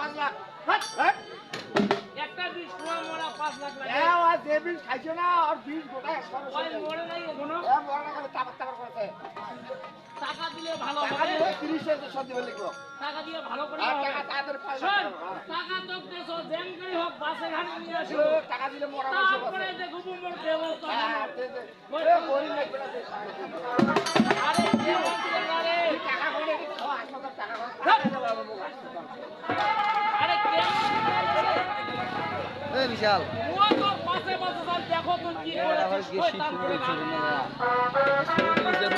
5 lakh hot hot একটা বিষ তোমার মোড়া 5 লাখ লাগে এ ও যে বিষ খাইছো না আর বিষ গোটা ওই মোড়ে নাই এখনো এ মরা না করে তাবার তাবার করতে টাকা দিলে ভালো টাকা হবে দিলে 30 এর সব দিবে লিখো টাকা দিয়ে ভালো করে আর হবে টাকা তাদের শোন টাকা তো দেশো জ্যাঙ্গি হোক বাসে ঘাটে নিয়ে আসো টাকা দিলে মরা বসে তারপরে বসে দেখো মোর ব্যবস্থা হ্যাঁ হবে। দে এ বই লাগবে না আরে কেমন রে টাকা করে খাও হাসপাতাল টাকা করে টাকা দেব আমার মুখ হাসপাতাল আরে কেমন এই বিশাল ও তো পাশে পাশে সব দেখো তো কি করে আবার গেছি শুরু করেছে না শুরু করে দেবো